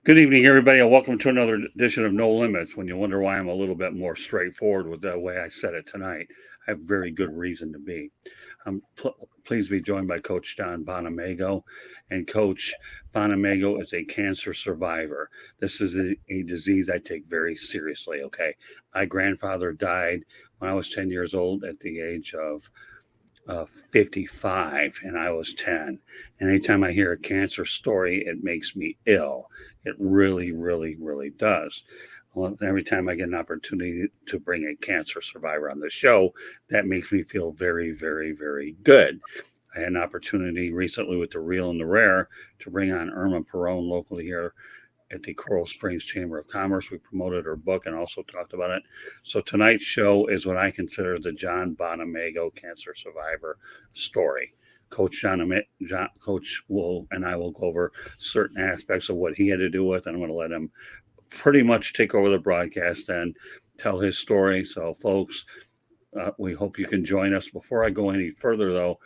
Good evening, everybody, and welcome to another edition of No Limits. When you wonder why I'm a little bit more straightforward with the way I said it tonight, I have very good reason to be. I'm pleased to be joined by Coach John Bonamego, and Coach Bonamego is a cancer survivor. This is a disease I take very seriously. Okay, my grandfather died when I was 10 years old at the age of 55 and I was 10. And anytime I hear a cancer story, it makes me ill. It really, really, really does. Well, every time I get an opportunity to bring a cancer survivor on the show, that makes me feel very, very, very good. I had an opportunity recently with the Real and the Rare to bring on Irma Perone locally here at the Coral Springs Chamber of Commerce. We promoted her book and also talked about it. So tonight's show is what I consider the John Bonamego cancer survivor story. Coach will and I will go over certain aspects of what he had to do with, and I'm going to let him pretty much take over the broadcast and tell his story. So, folks, we hope you can join us. Before I go any further, though,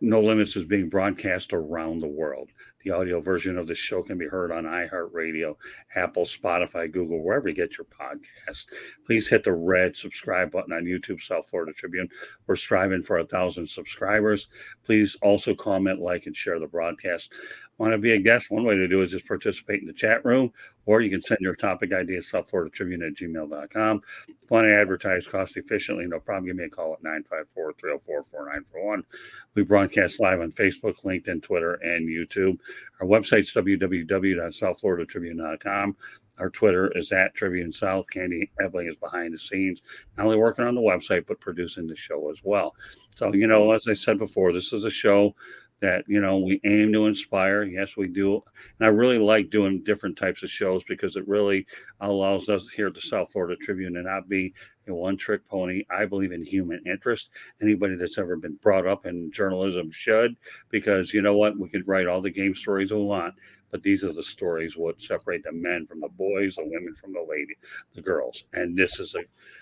No Limits is being broadcast around the world. The audio version of the show can be heard on iHeartRadio, Apple, Spotify, Google, wherever you get your podcast. Please hit the red subscribe button on YouTube, South Florida Tribune. We're striving for 1,000 subscribers. Please also comment, like, and share the broadcast. Want to be a guest? One way to do it is just participate in the chat room, or you can send your topic ideas to southfloridatribune@gmail.com. If you want to advertise cost efficiently, no problem. Give me a call at 954-304-4941. We broadcast live on Facebook, LinkedIn, Twitter, and YouTube. Our website's www.southfloridatribune.com. Our Twitter is at Tribune South. Candy Ebling is behind the scenes, not only working on the website, but producing the show as well. So, as I said before, this is a show that, we aim to inspire. Yes, we do. And I really like doing different types of shows because it really allows us here at the South Florida Tribune to not be a one-trick pony. I believe in human interest. Anybody that's ever been brought up in journalism should, because you know what? We could write all the game stories we want, but these are the stories what separate the men from the boys, the women from the girls. And this is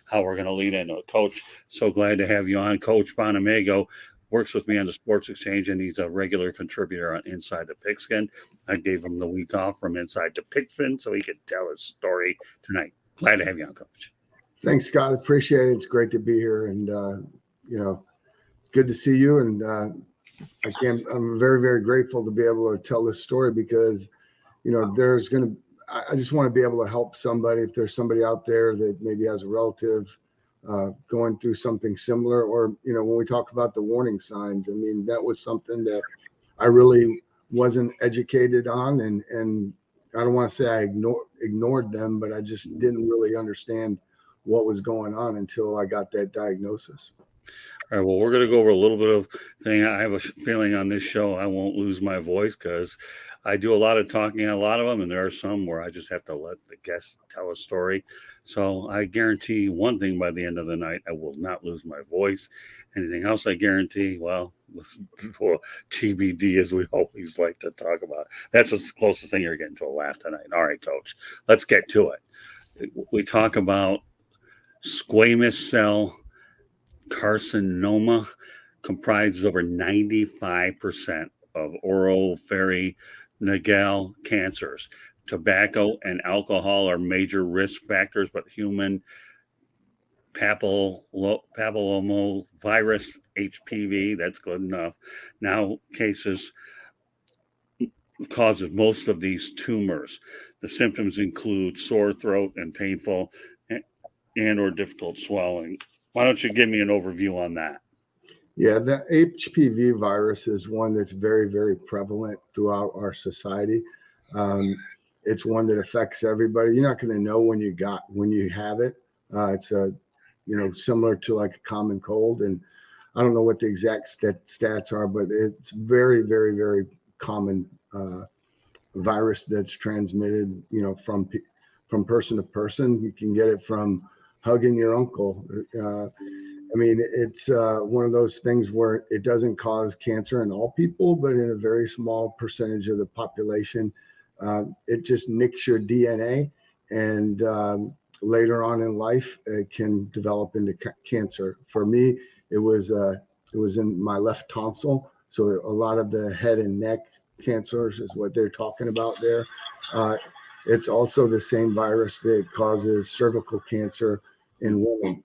how we're going to lead into it. Coach, so glad to have you on. Coach Bonamego works with me on the Sports Exchange, and he's a regular contributor on Inside the Pigskin. I gave him the week off from Inside the Pigskin so he could tell his story tonight. Glad to have you on, Coach. Thanks, Scott. Appreciate it. It's great to be here, and good to see you. And I'm very, very grateful to be able to tell this story because, I just want to be able to help somebody. If there's somebody out there that maybe has a relative going through something similar, or when we talk about the warning signs, that was something that I really wasn't educated on, and I don't want to say I ignored them, but I just didn't really understand what was going on until I got that diagnosis. All right, well, we're going to go over a little bit of thing. I have a feeling on this show I won't lose my voice because I do a lot of talking on a lot of them, and there are some where I just have to let the guests tell a story. So I guarantee one thing: by the end of the night, I will not lose my voice. Anything else I guarantee, well, TBD, as we always like to talk about. That's the closest thing you're getting to a laugh tonight. All right, Coach, let's get to it. We talk about squamous cell carcinoma comprises over 95% of oropharyngeal cancers. Tobacco and alcohol are major risk factors, but human papillomavirus, HPV, that's good enough, now causes most of these tumors. The symptoms include sore throat and painful and or difficult swallowing. Why don't you give me an overview on that? Yeah, the HPV virus is one that's very, very prevalent throughout our society. It's one that affects everybody. You're not going to know when you have it. It's similar to like a common cold, and I don't know what the exact stats are, but it's very, very, very common virus that's transmitted, from person to person. You can get it from hugging your uncle. It's one of those things where it doesn't cause cancer in all people, but in a very small percentage of the population, it just nicks your DNA, and later on in life, it can develop into cancer. For me, it was in my left tonsil, so a lot of the head and neck cancers is what they're talking about there. It's also the same virus that causes cervical cancer in women.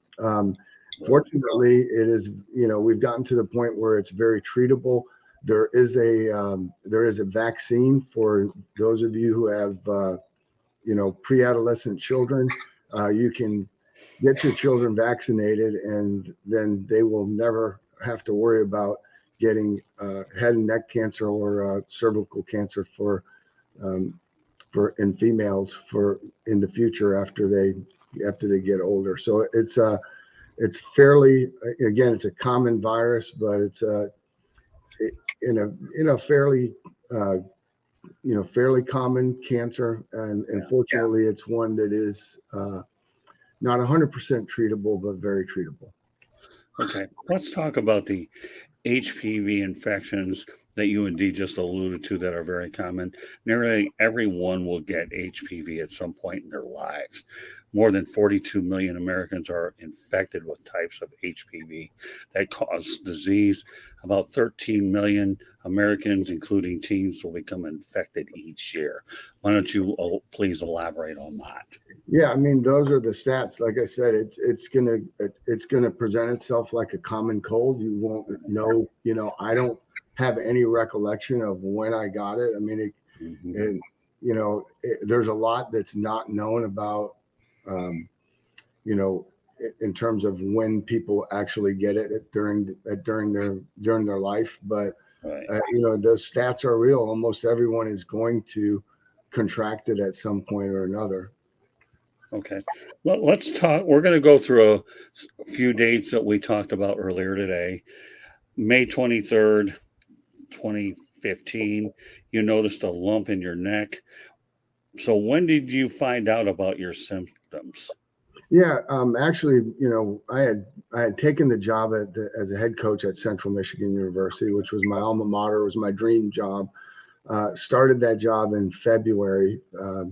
Fortunately, it is, we've gotten to the point where it's very treatable. There is a vaccine for those of you who have, pre-adolescent children. You can get your children vaccinated, and then they will never have to worry about getting head and neck cancer or cervical cancer for in females in the future after they get older. So it's fairly, again, it's a common virus, but it's in a fairly fairly common cancer, and fortunately it's one that is not 100% treatable, but very treatable. Okay, let's talk about the HPV infections that you indeed just alluded to that are very common. Nearly everyone will get HPV at some point in their lives. More than 42 million Americans are infected with types of HPV that cause disease. About 13 million Americans, including teens, will become infected each year. Why don't you please elaborate on that? Yeah, I mean, those are the stats. Like I said, it's gonna present itself like a common cold. You won't know. I don't have any recollection of when I got it. I mean, there's a lot that's not known about. In terms of when people actually get it during their life, but Right. The stats are real. Almost everyone is going to contract it at some point or another. Okay, let's talk. We're going to go through a few dates that we talked about earlier today. May 23rd, 2015, you noticed a lump in your neck. So when did you find out about your symptoms? Yeah, actually, I had taken the job as a head coach at Central Michigan University, which was my alma mater, was my dream job. Started that job in February. I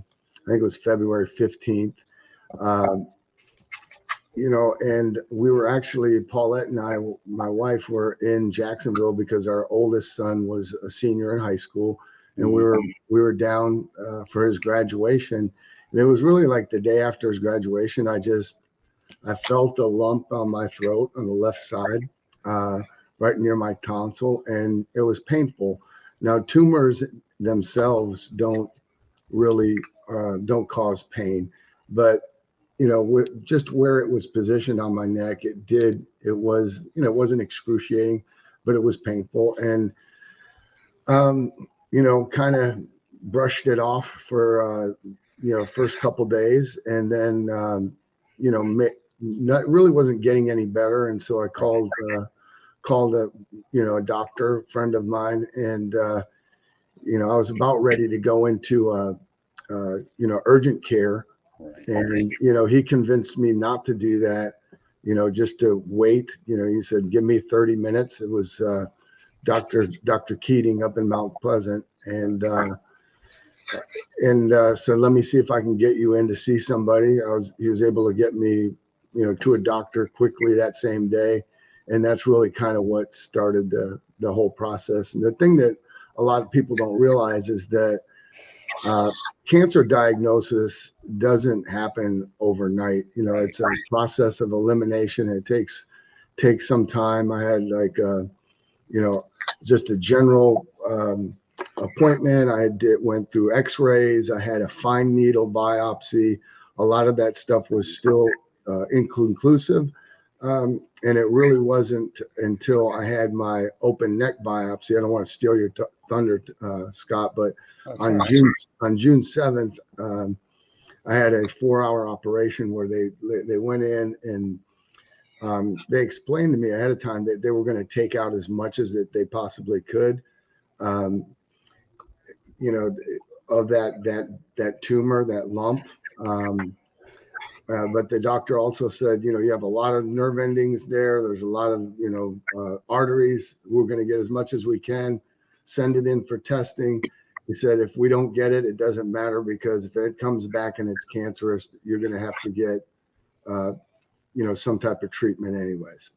think it was February 15th. And we were actually, Paulette and I, my wife, were in Jacksonville because our oldest son was a senior in high school, and we were down for his graduation. And it was really like the day after his graduation, I felt a lump on my throat on the left side, right near my tonsil, and it was painful. Now, tumors themselves don't cause pain, but with just where it was positioned on my neck, it wasn't excruciating, but it was painful, and kind of brushed it off for first couple days, and then really wasn't getting any better, and so I called a doctor friend of mine, and I was about ready to go into urgent care. And, he convinced me not to do that, just to wait. He said, give me 30 minutes. It was Dr. Keating up in Mount Pleasant. And so let me see if I can get you in to see somebody. He was able to get me, to a doctor quickly that same day. And that's really kind of what started the whole process. And the thing that a lot of people don't realize is that cancer diagnosis doesn't happen overnight. It's a process of elimination. It takes some time. I had just a general appointment. Went through x-rays. I had a fine needle biopsy. A lot of that stuff was still inconclusive. And it really wasn't until I had my open neck biopsy. I don't want to steal your thunder, Scott, but on June 7th, I had a 4-hour operation where they went in and they explained to me ahead of time that they were going to take out as much as that they possibly could, of that tumor, that lump. But the doctor also said, you have a lot of nerve endings there. There's a lot of, arteries. We're going to get as much as we can, send it in for testing. He said, if we don't get it, it doesn't matter, because if it comes back and it's cancerous, you're going to have to get, some type of treatment anyways.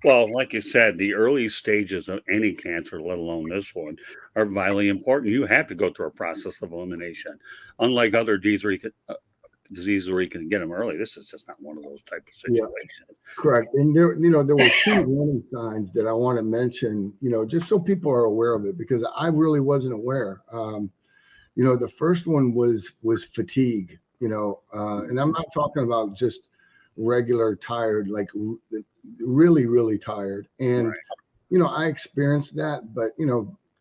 Well, like you said, the early stages of any cancer, let alone this one, are vitally important. You have to go through a process of elimination. Unlike other diseases where you can get them early, this is just not one of those type of Yeah, situations. correct. And there were two warning signs that I want to mention, just so people are aware of it, because I really wasn't aware. The first one was fatigue, and I'm not talking about just regular tired, like really, really tired. And, Right. I experienced that, but,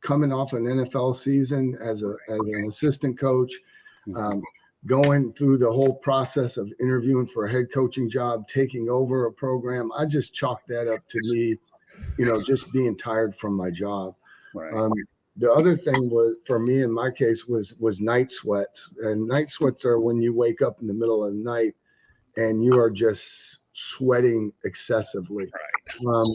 coming off an NFL season as an assistant coach, Mhm. um, going through the whole process of interviewing for a head coaching job, taking over a program, I just chalked that up to me, just being tired from my job. Right. Um, the other thing was for me in my case was night sweats, and night sweats are when you wake up in the middle of the night and you are just sweating excessively. Um,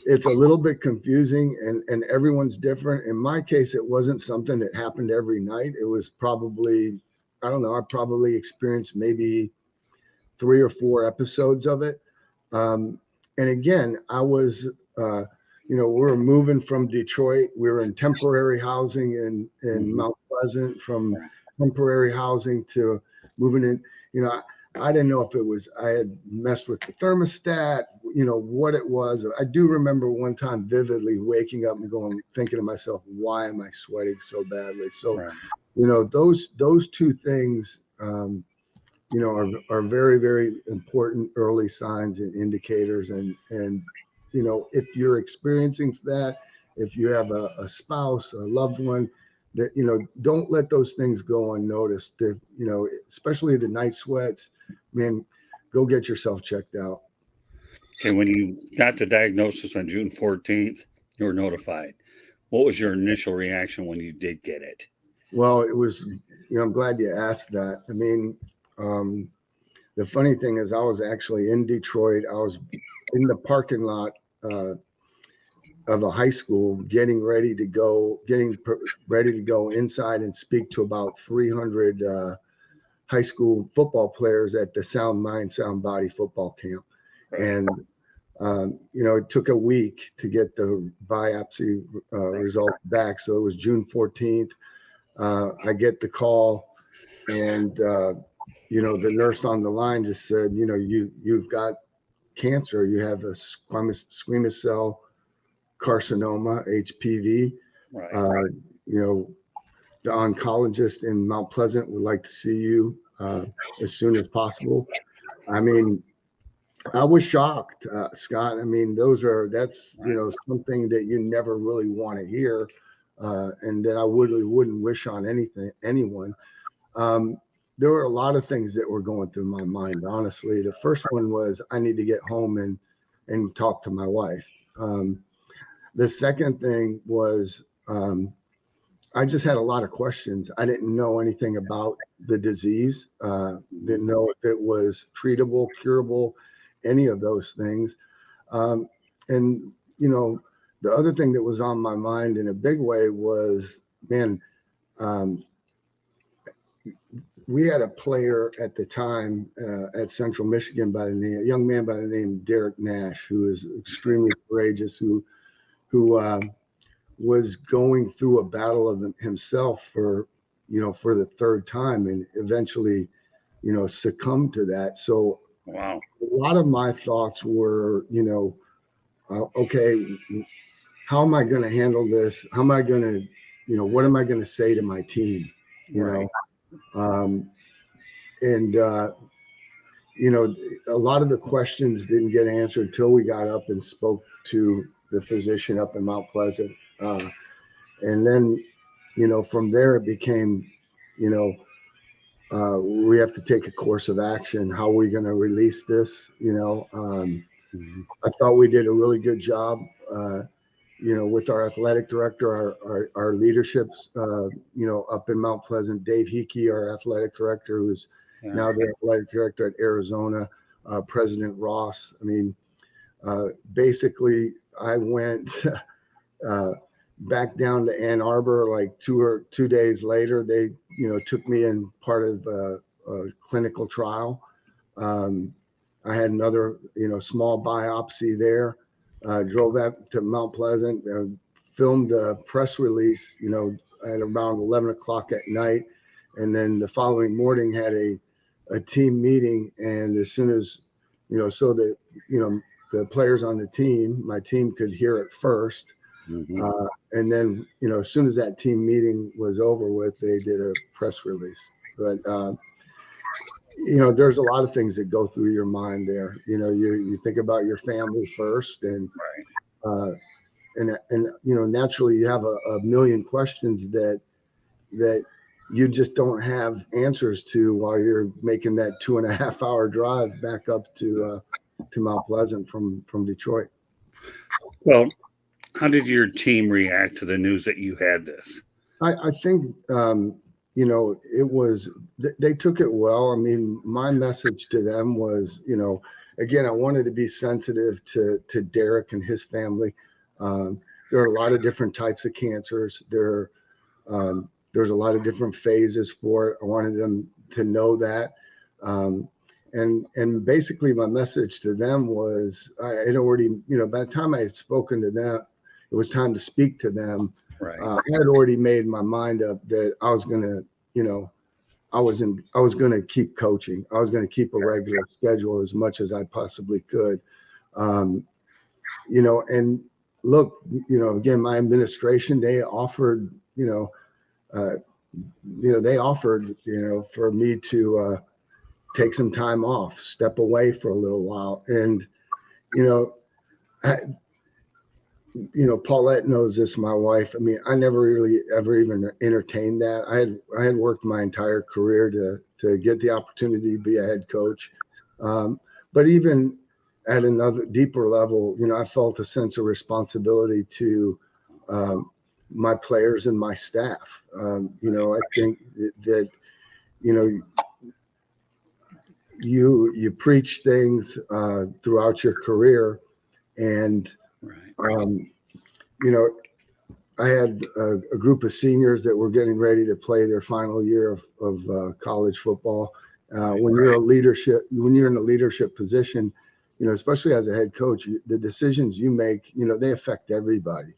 it's a little bit confusing, and everyone's different. In my case, it wasn't something that happened every night. It was probably, I don't know, I probably experienced maybe 3 or 4 episodes of it. And again, I was, we were moving from Detroit. We were in temporary housing in Mhm. Mount Pleasant, from Right. temporary housing to moving in. I didn't know if it was I had messed with the thermostat, what it was. I do remember one time vividly waking up and thinking to myself, why am I sweating so badly? So, Right. those two things, are very, very important early signs and indicators. And if you're experiencing that, if you have a spouse, a loved one, that don't let those things go unnoticed. That especially the night sweats, man, go get yourself checked out. Okay, when you got the diagnosis on June 14th, you were notified. What was your initial reaction when you did get it? Well, it was, I'm glad you asked that. I mean, um, the funny thing is, I was actually in Detroit. I was in the parking lot uh, of a high school, ready to go inside and speak to about 300 high school football players at the Sound Mind, Sound Body football camp. Right. And it took a week to get the biopsy Right. result back. So it was June 14th. I get the call, and the nurse on the line just said, you've got cancer. You have a squamous cell carcinoma, HPV. Right. Uh, you know, the oncologist in Mount Pleasant would like to see you as soon as possible. I mean, I was shocked, Scott. I mean, that's Right. something that you never really want to hear, and that I wouldn't wish on anyone. Um, there were a lot of things that were going through my mind. Honestly, the first one was I need to get home and talk to my wife. The second thing was I just had a lot of questions. I didn't know anything about the disease. Didn't know if it was treatable, curable, any of those things. Um, and the other thing that was on my mind in a big way was, man, um, we had a player at the time at Central Michigan a young man by the name of Derek Nash, who is extremely courageous, who was going through a battle of himself for the third time, and eventually, succumbed to that. So Wow. a lot of my thoughts were, okay, how am I going to handle this? How am I going to, what am I going to say to my team? You Right. know, um, and a lot of the questions didn't get answered until we got up and spoke to the physician up in Mount Pleasant. And then, from there it became, you know, we have to take a course of action. How are we going to release this? Mhm. I thought we did a really good job, with our athletic director, our leaderships, up in Mount Pleasant. Dave Hickey, our athletic director, who's Yeah. now the athletic director at Arizona. President Ross. I mean, basically, I went back down to Ann Arbor like 2 days later. They, took me in part of a clinical trial. Um, I had another, small biopsy there. Drove back to Mount Pleasant, filmed a press release, at around 11 o'clock at night. And then the following morning had a team meeting. And as soon as, so that, the players on the team, my team could hear it first. Mm-hmm. And then, as soon as that team meeting was over with, they did a press release. But, there's a lot of things that go through your mind there. You think about your family first, and naturally you have a million questions that you just don't have answers to while you're making that 2.5 hour drive back up to Mount Pleasant from Detroit. Well, how did your team react to the news that you had this? I think it was, they took it well. I mean, my message to them was, again, I wanted to be sensitive to Derek and his family. There are a lot of different types of cancers. There's a lot of different phases for it. I wanted them to know that. And basically my message to them was, I had already, by the time I had spoken to them, it was time to speak to them. Right. I had already made my mind up that I was going to, I was going to keep coaching. I was going to keep a regular schedule as much as I possibly could. And look, again, my administration, they offered, they offered, for me to take some time off, step away for a little while. And, Paulette knows this, my wife. I mean, I never really ever even entertained that. I had worked my entire career to get the opportunity to be a head coach. But even at another deeper level, I felt a sense of responsibility to my players and my staff. I think that you preach things throughout your career, and I had a group of seniors that were getting ready to play their final year of college football. When you're in a leadership position, especially as a head coach, the decisions you make, they affect everybody,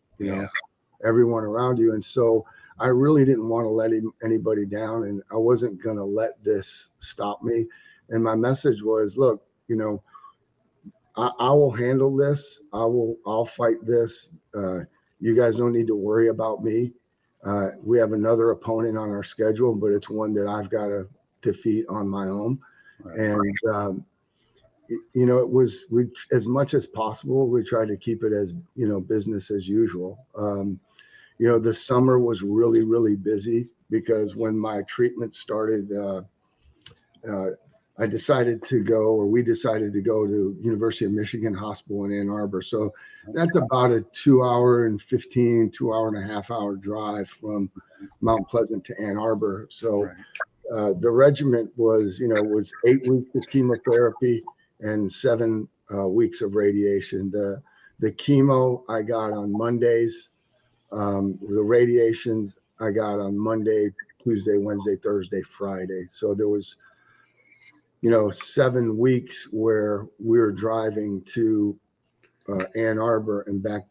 everyone around you. And so I really didn't want to let anybody down, and I wasn't going to let this stop me. And my message was, look, I will handle this. I'll fight this. You guys don't need to worry about me. We have another opponent on our schedule, but it's one that I've got to defeat on my own. Right. And, it was, as much as possible, we tried to keep it as, business as usual. The summer was really, really busy because when my treatment started, we decided to go to University of Michigan Hospital in Ann Arbor. So that's about a 2 hour and 2.5 hour drive from Mount Pleasant to Ann Arbor. So the regimen was 8 weeks of chemotherapy and 7 weeks of radiation. The chemo I got on Mondays. The radiations I got on Monday, Tuesday, Wednesday, Thursday, Friday. So there was 7 weeks where we were driving to Ann Arbor and back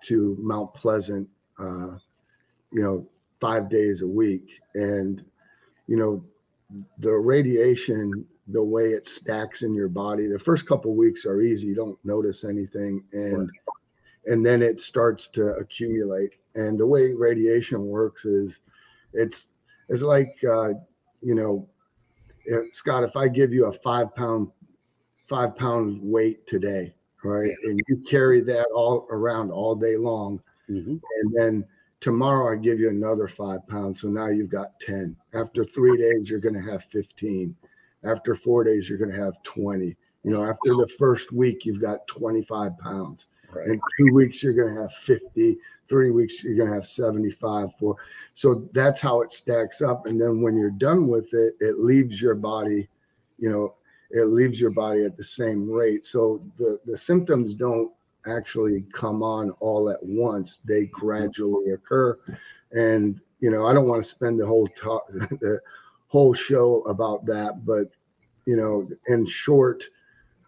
to Mount Pleasant, 5 days a week. And, the radiation, the way it stacks in your body, the first couple of weeks are easy. You don't notice anything. And then it starts to accumulate. And the way radiation works is it's like, Scott, if I give you a 5 pound weight today, right, and you carry that all around all day long, and then tomorrow I give you another 5 pounds, so now you've got 10. After 3 days, you're going to have 15. After 4 days, you're going to have 20. After the first week, you've got 25 pounds. Right. In 2 weeks, you're going to have 50. 3 weeks, you're going to have 75. So that's how it stacks up. And then when you're done with it, it leaves your body, at the same rate. So the symptoms don't actually come on all at once. They gradually occur. And, I don't want to spend the whole show about that, but in short,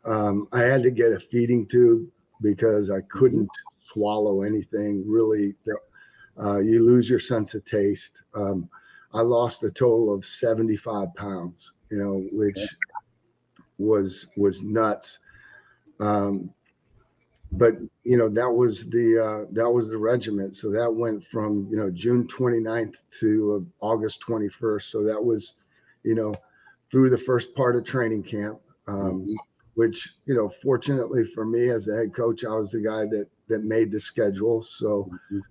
I had to get a feeding tube because I couldn't swallow anything really. You lose your sense of taste. I lost a total of 75 pounds, which was nuts. But that was the regiment. So that went from June 29th to August 21st. So that was through the first part of training camp. Which fortunately for me as the head coach, I was the guy that made the schedule. So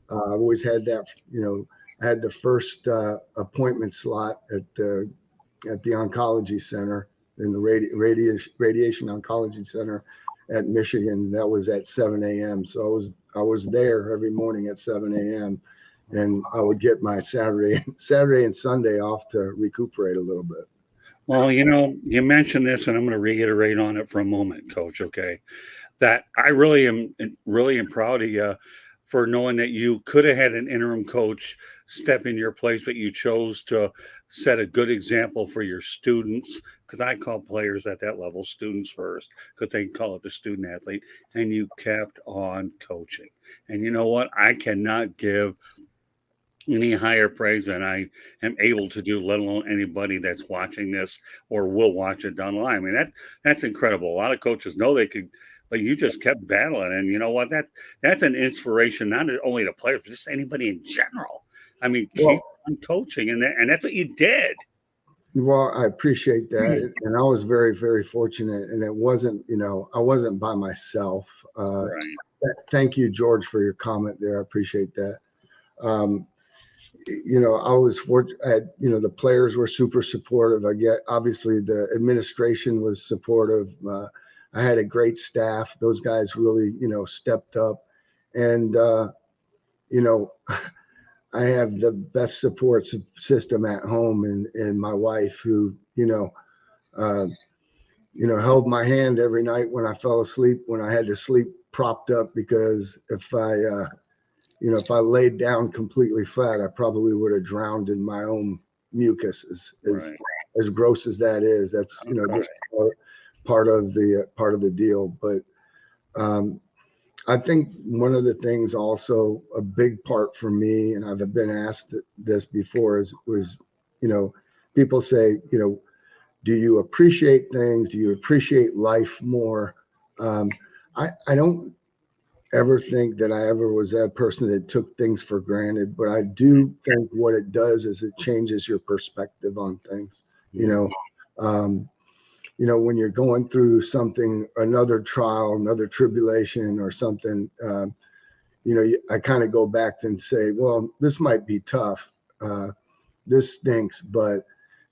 I always had that. I had the first appointment slot at the oncology center in the radiation oncology center at Michigan. That was at 7 a.m. So I was there every morning at 7 a.m. and I would get my Saturday and Sunday off to recuperate a little bit. Well, you mentioned this, and I'm going to reiterate on it for a moment, Coach. Okay, that I really am proud of you for knowing that you could have had an interim coach step in your place, but you chose to set a good example for your students. Because I call players at that level students first, because they call it the student athlete, and you kept on coaching. And you know what? I cannot give any higher praise than I am able to do, let alone anybody that's watching this or will watch it down the line. I mean, that's incredible. A lot of coaches know they could, but you just kept battling. And you know what? That's an inspiration, not only to players, but just anybody in general. I mean, keep on coaching, and that's what you did. Well, I appreciate that. And I was very, very fortunate. And it wasn't, I wasn't by myself. Right. Thank you, George, for your comment there. I appreciate that. I was fortunate. The players were super supportive. Obviously the administration was supportive. I had a great staff. Those guys really, stepped up, and I have the best support system at home, and my wife, who held my hand every night when I fell asleep, when I had to sleep propped up, because if I laid down completely flat, I probably would have drowned in my own mucus. As gross as that is, that's just part of the deal. But I think one of the things, also a big part for me, and I've been asked this before, was people say, do you appreciate things? Do you appreciate life more? I don't ever think that I ever was that person that took things for granted, but I do think what it does is it changes your perspective on things. When you're going through something, another trial, another tribulation or something, I kind of go back and say, well, this might be tough. This stinks, but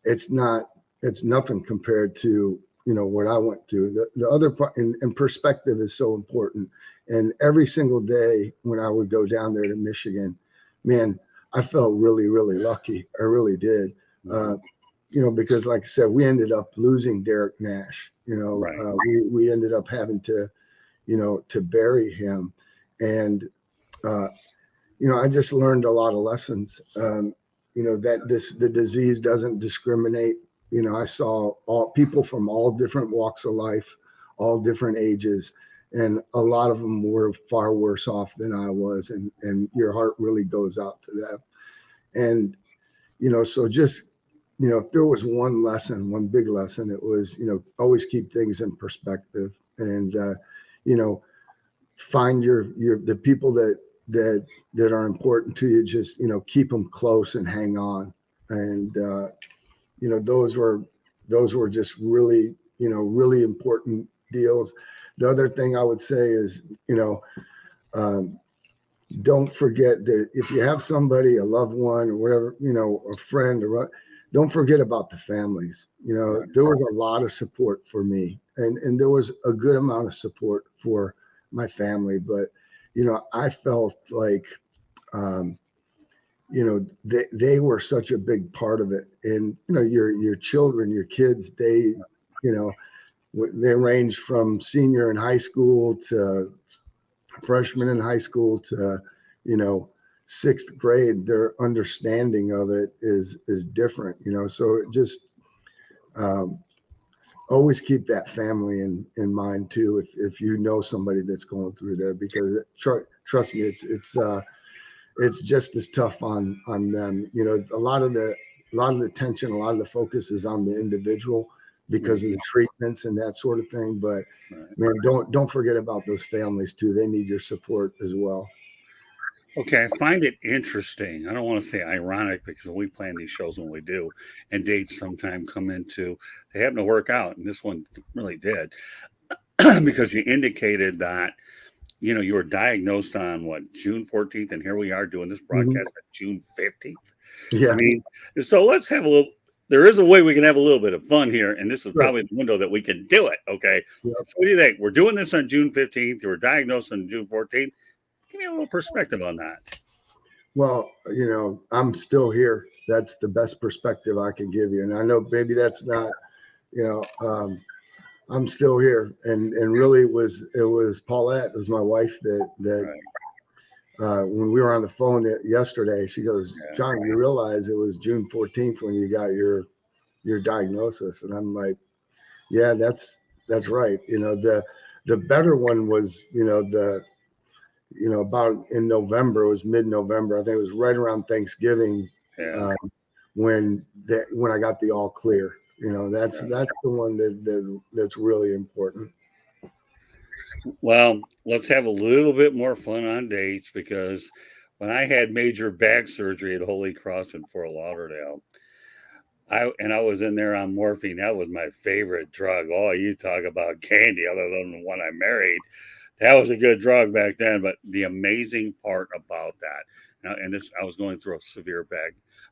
it's nothing compared to, what I went through. The other part, and perspective is so important. And every single day when I would go down there to Michigan, man, I felt really, really lucky. I really did. Because like I said, we ended up losing Derek Nash. Right. We ended up having to, to bury him. And, I just learned a lot of lessons, that the disease doesn't discriminate. I saw all people from all different walks of life, all different ages, and a lot of them were far worse off than I was. And your heart really goes out to them. And, so just, if there was one big lesson, it was, always keep things in perspective, and, find the people that are important to you, just, keep them close and hang on. And, those were just really, really important deals. The other thing I would say is, don't forget that if you have somebody, a loved one or whatever, a friend, don't forget about the families. There was a lot of support for me, and there was a good amount of support for my family. But, I felt like, they were such a big part of it. And, your children, your kids, they range from senior in high school to freshman in high school to, sixth grade. Their understanding of it is different, so it just, always keep that family in mind too. If you know somebody that's going through there, because trust me, it's just as tough on them. You know, a lot of the tension, a lot of the focus is on the individual because of the treatments and that sort of thing. But man, don't forget about those families too. They need your support as well. Okay, I find it interesting. I don't want to say ironic because we plan these shows when we do, and dates sometimes come into they happen to work out, and this one really did because you indicated that you were diagnosed on what June 14th, and here we are doing this broadcast on June 15th. Yeah. I mean, so let's have a little. There is a way we can have a little bit of fun here, and this is probably the window that we can do it. Okay, Yep. So what do you think? We're doing this on June 15th. You were diagnosed on June 14th. Give me a little perspective on that. Well, I'm still here. That's the best perspective I can give you. And I know maybe that's not, I'm still here. And really it was Paulette, was my wife that when we were on the phone yesterday, she goes, John, you realize it was June 14th when you got your diagnosis. And I'm like, yeah, that's right. The better one was, about in November, it was mid-November. I think it was right around Thanksgiving when I got the all clear. That's the one that's really important. Well, let's have a little bit more fun on dates because when I had major back surgery at Holy Cross in Fort Lauderdale, I was in there on morphine. That was my favorite drug. Oh, you talk about candy, other than the one I married. That was a good drug back then, but the amazing part about that, and this, I was going through a severe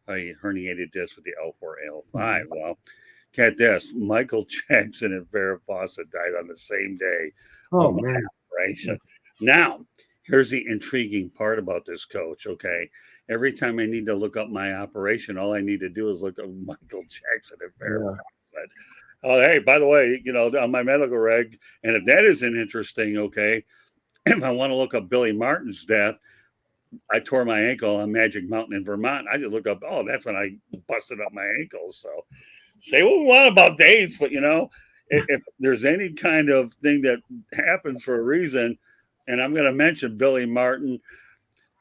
herniated disc with the L4, L5. Well, get this, Michael Jackson and Farrah Fawcett died on the same day. Oh, man. Operation. Now, here's the intriguing part about this, Coach, okay? Every time I need to look up my operation, all I need to do is look up Michael Jackson and Farrah Fawcett. Oh, hey, by the way, on my medical reg, and if that isn't interesting, okay, if I want to look up Billy Martin's death, I tore my ankle on Magic Mountain in Vermont. I just look up, that's when I busted up my ankles. So say what we want about dates, but, if there's any kind of thing that happens for a reason, and I'm going to mention Billy Martin,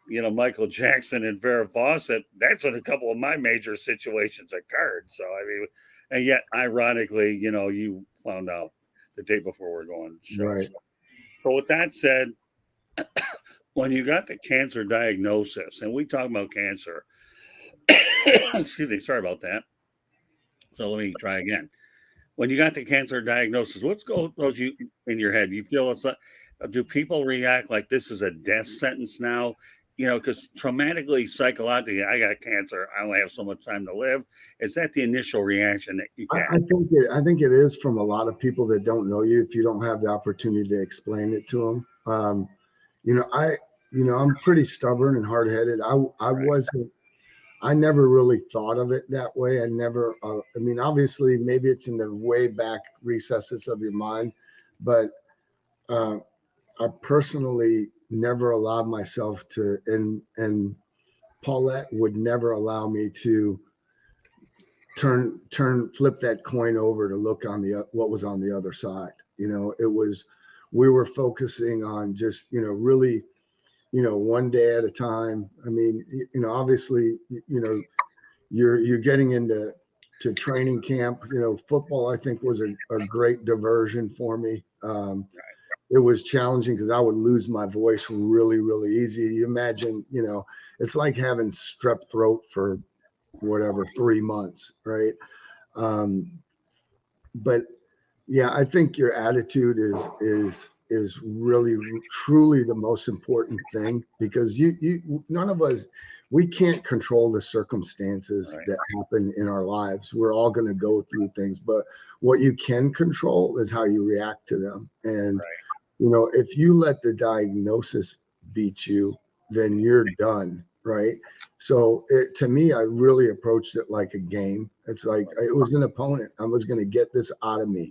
Michael Jackson and Farrah Fawcett, that's when a couple of my major situations occurred. So, I mean, and yet, ironically, you found out the day before we're going to show. Right. So with that said, when you got the cancer diagnosis, and we talk about cancer, excuse me, sorry about that. So let me try again. When you got the cancer diagnosis, what's going you in your head? You feel it's like, do people react like this is a death sentence now? Because traumatically, psychologically, I got cancer. I only have so much time to live. Is that the initial reaction that you get? I think it is from a lot of people that don't know you if you don't have the opportunity to explain it to them. I'm pretty stubborn and hard headed. I never really thought of it that way. I never. Obviously, maybe it's in the way back recesses of your mind, but I personally never allowed myself to, and Paulette would never allow me to flip that coin over to look on what was on the other side. We were focusing on just, really, one day at a time. Obviously, you're getting into training camp. Football, I think, was a great diversion for me. It was challenging because I would lose my voice really, really easy. You imagine, it's like having strep throat for 3 months, right? But yeah, I think your attitude is really truly the most important thing, because none of us, we can't control the circumstances that happen in our lives. We're all going to go through things, but what you can control is how you react to them. And if you let the diagnosis beat you, then you're done, right? So to me, I really approached it like a game. It's like it was an opponent. I was going to get this out of me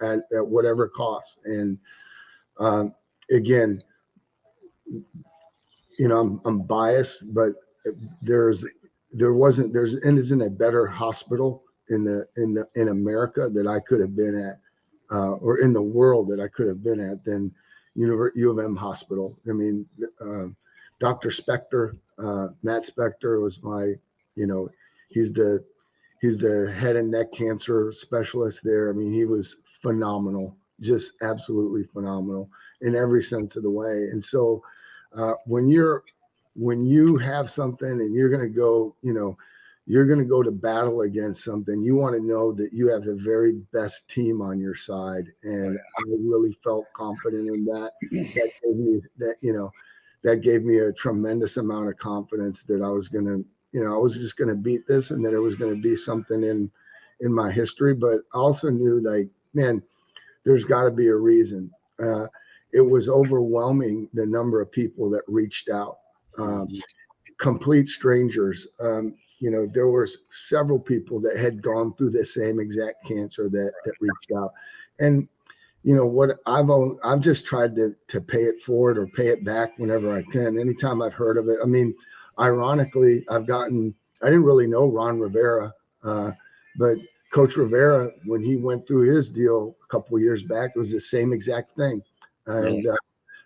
at whatever cost. And again, I'm biased, but there isn't a better hospital in America that I could have been at, or in the world that I could have been at than U of M Hospital. I mean, Dr. Spector, Matt Spector was my, he's the head and neck cancer specialist there. I mean, he was phenomenal, just absolutely phenomenal in every sense of the way. And so when you have something and you're going to go, you're going to go to battle against something, you want to know that you have the very best team on your side. And I really felt confident in that. That gave me a tremendous amount of confidence that I was going to, I was just going to beat this, and that it was going to be something in my history. But I also knew, like, man, there's got to be a reason. It was overwhelming, the number of people that reached out, complete strangers. There were several people that had gone through the same exact cancer that reached out. And what I've just tried to pay it forward or pay it back whenever I can. Anytime I've heard of it. I mean, ironically, I didn't really know Ron Rivera, but Coach Rivera, when he went through his deal a couple of years back, it was the same exact thing. And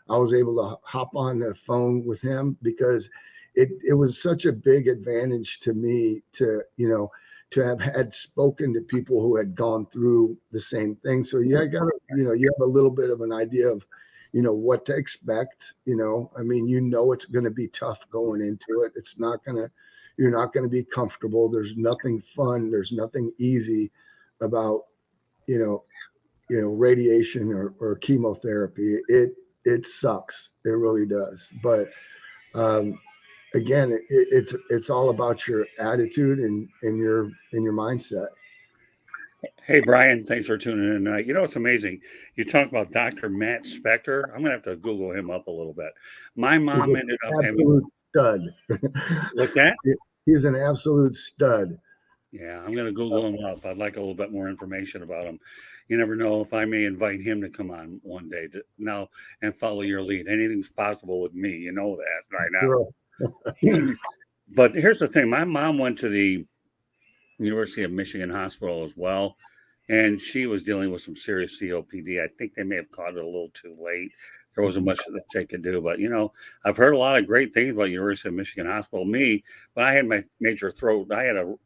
I was able to hop on the phone with him because it was such a big advantage to me to have had spoken to people who had gone through the same thing. So you have a little bit of an idea of, what to expect. I mean, it's going to be tough going into it. You're not going to be comfortable. There's nothing fun. There's nothing easy about, radiation or chemotherapy. It sucks. It really does. But, again, it's all about your attitude and your mindset. Hey, Brian, thanks for tuning in. It's amazing. You talk about Dr. Matt Spector. I'm going to have to Google him up a little bit. My mom ended up having stud. What's that? He's an absolute stud. Yeah, I'm going to Google him up. I'd like a little bit more information about him. You never know if I may invite him to come on one day now and follow your lead. Anything's possible with me. You know that right now. Sure. But here's the thing. My mom went to the University of Michigan Hospital as well, and she was dealing with some serious COPD. I think they may have caught it a little too late. There wasn't much that they could do. But, I've heard a lot of great things about University of Michigan Hospital. When I had my major throat, I had a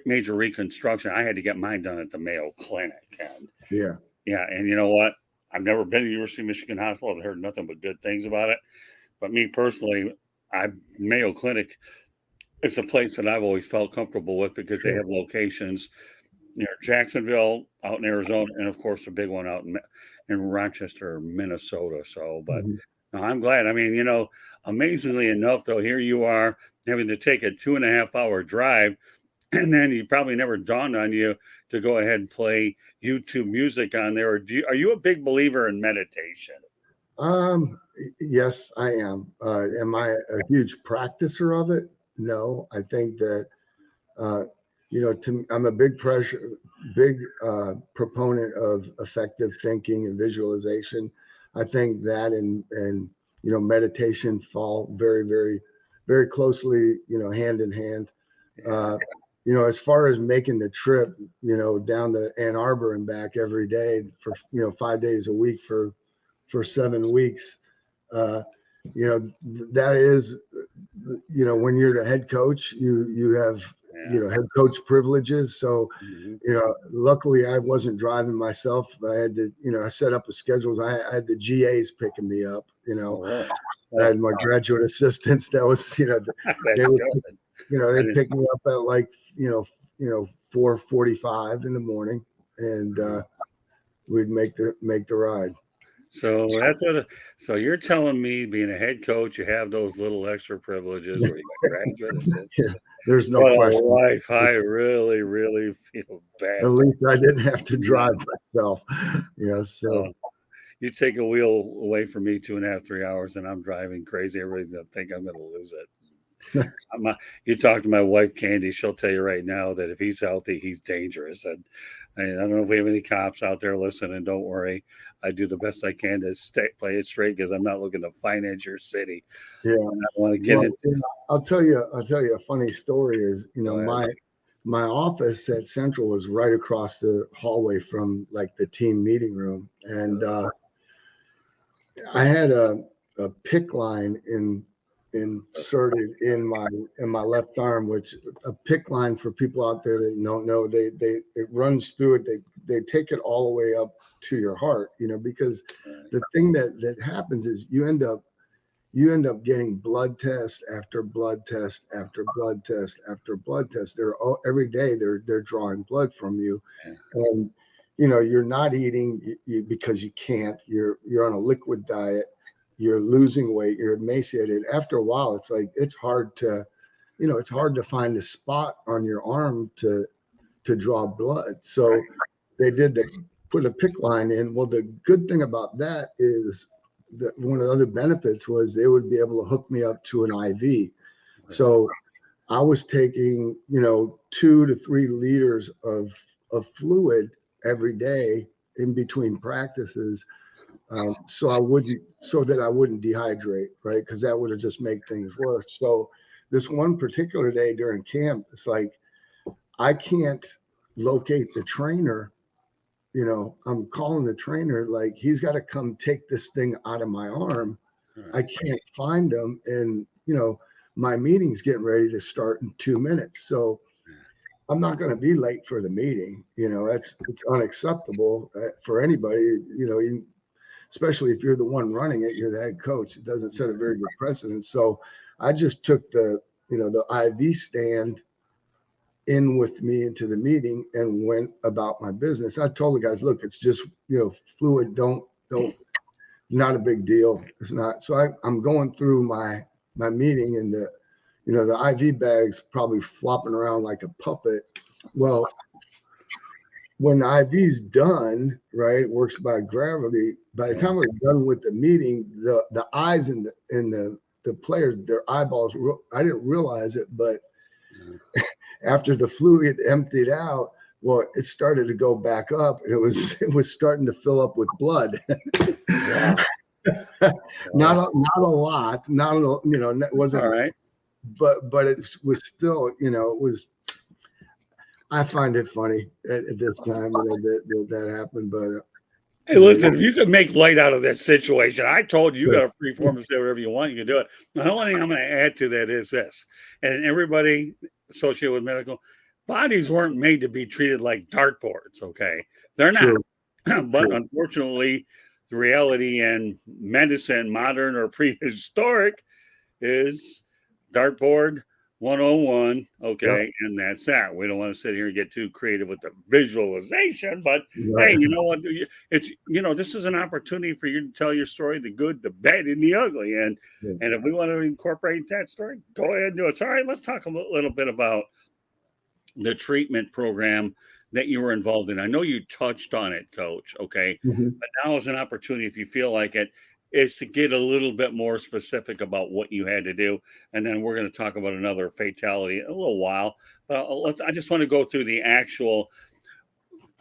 major reconstruction. I had to get mine done at the Mayo Clinic. And and you know what? I've never been to University of Michigan Hospital. I've heard nothing but good things about it. But me personally, Mayo Clinic, it's a place that I've always felt comfortable with because they have locations near Jacksonville, out in Arizona, and of course the big one out in Rochester, Minnesota. So, but no, I'm glad. I mean, amazingly enough, though, here you are having to take a 2.5-hour drive, and then you probably never dawned on you to go ahead and play YouTube music on there. Or are you a big believer in meditation? Yes, I am. Am I a huge practicer of it? No, I think that, I'm a big proponent of effective thinking and visualization. I think that and meditation fall very, very, very closely, hand in hand. As far as making the trip, down to Ann Arbor and back every day for, 5 days a week for 7 weeks, that is, when you're the head coach, you have, head coach privileges. So, luckily I wasn't driving myself. I had to, I set up a schedules. I had the GAs picking me up, I had my graduate assistants. That was, they'd pick me up at like, 4:45 in the morning, and we'd make the ride. So so you're telling me, being a head coach, you have those little extra privileges where you got graduate assistants. There's no question. Life, I really, really feel bad. At least I didn't have to drive myself. So you take a wheel away from me 2.5, 3 hours, and I'm driving crazy. Everybody's gonna think I'm gonna lose it. You talk to my wife, Candy, she'll tell you right now that if he's healthy, he's dangerous. And I don't know if we have any cops out there listening. Don't worry. I do the best I can to play it straight because I'm not looking to finance your city. Yeah. I want to get it. I'll tell you a funny story is, my office at Central was right across the hallway from like the team meeting room. And I had a PICC line inserted in my left arm, which a PICC line, for people out there that don't know, it runs through it. They take it all the way up to your heart, because the thing that happens is you end up getting blood test after blood test after blood test after blood test. Every day they're drawing blood from you, and you're not eating because you can't. You're on a liquid diet. You're losing weight. You're emaciated. After a while, it's hard to find a spot on your arm to draw blood. So they put a PICC line in. Well, the good thing about that is that one of the other benefits was they would be able to hook me up to an IV. So I was taking, 2 to 3 liters of fluid every day in between practices, so that I wouldn't dehydrate, right? Because that would have just made things worse. So this one particular day during camp, it's like I can't locate the trainer. I'm calling the trainer, like, he's got to come take this thing out of my arm. I can't find him. And, my meeting's getting ready to start in 2 minutes. So I'm not going to be late for the meeting. It's unacceptable for anybody, especially if you're the one running it, you're the head coach. It doesn't set a very good precedent. So I just took the IV stand in with me into the meeting and went about my business. I told the guys, look, it's just, fluid, don't, not a big deal. It's not. So I'm going through my meeting, and the IV bag's probably flopping around like a puppet. Well, when the IV's done, right, it works by gravity. By the time we're done with the meeting, the eyes and the players, their eyeballs, I didn't realize it, but after the fluid emptied out, well, it started to go back up, and it was starting to fill up with blood. Not a lot, it wasn't all right, but it was still, it was. I find it funny at this time that happened, but. Hey, listen, if you could make light out of that situation, I told you, you got a free form to say whatever you want, you can do it. The only thing I'm going to add to that is this, and everybody associated with medical, bodies weren't made to be treated like dartboards, okay? They're not. But unfortunately, the reality in medicine, modern or prehistoric, is dartboard 101, okay, and that's that. We don't want to sit here and get too creative with the visualization, but hey, you know what? It's this is an opportunity for you to tell your story, the good, the bad, and the ugly, and if we want to incorporate that story, go ahead and do it. So, all right, let's talk a little bit about the treatment program that you were involved in. I know you touched on it, Coach, okay, but now is an opportunity, if you feel like it, is to get a little bit more specific about what you had to do. And then we're going to talk about another fatality in a little while. But I just want to go through the actual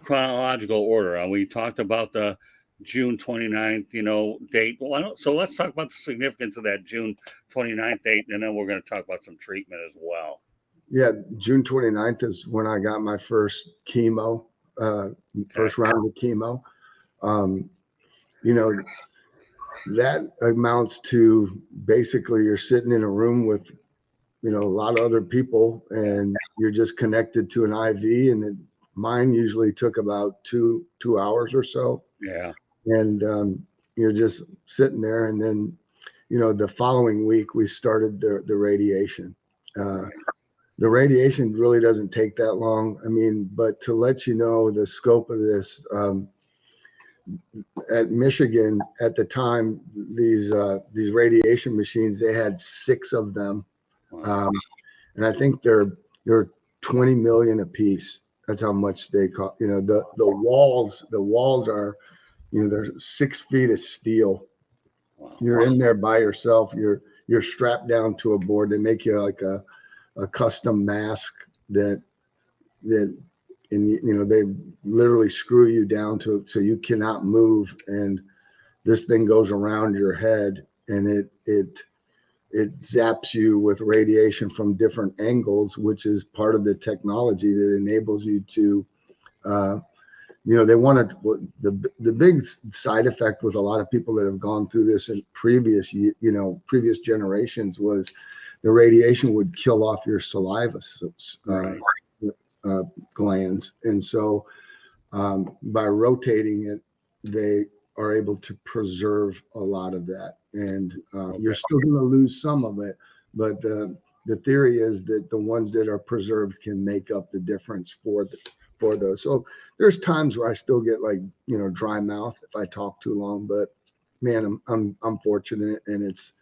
chronological order. We talked about the June 29th, date. Well, so let's talk about the significance of that June 29th date, and then we're going to talk about some treatment as well. Yeah, June 29th is when I got my first chemo, first round of chemo. That amounts to basically you're sitting in a room with, a lot of other people, and you're just connected to an IV, and mine usually took about two hours or so. Yeah. And you're just sitting there, and then, the following week we started the radiation. The radiation really doesn't take that long. I mean, but to let you know the scope of this, at Michigan at the time, these radiation machines, they had 6 of them. And I think they're 20 million a piece. That's how much they cost. The walls are, they're 6 feet of steel. You're in there by yourself. You're strapped down to a board. They make you like a custom mask that they literally screw you down so you cannot move, and this thing goes around your head, and it it zaps you with radiation from different angles, which is part of the technology that enables you to, they wanted the big side effect with a lot of people that have gone through this in previous generations was the radiation would kill off your saliva glands. And so by rotating it, they are able to preserve a lot of that. And you're still going to lose some of it, but the theory is that the ones that are preserved can make up the difference for those. So there's times where I still get dry mouth if I talk too long, but man, I'm fortunate, and it's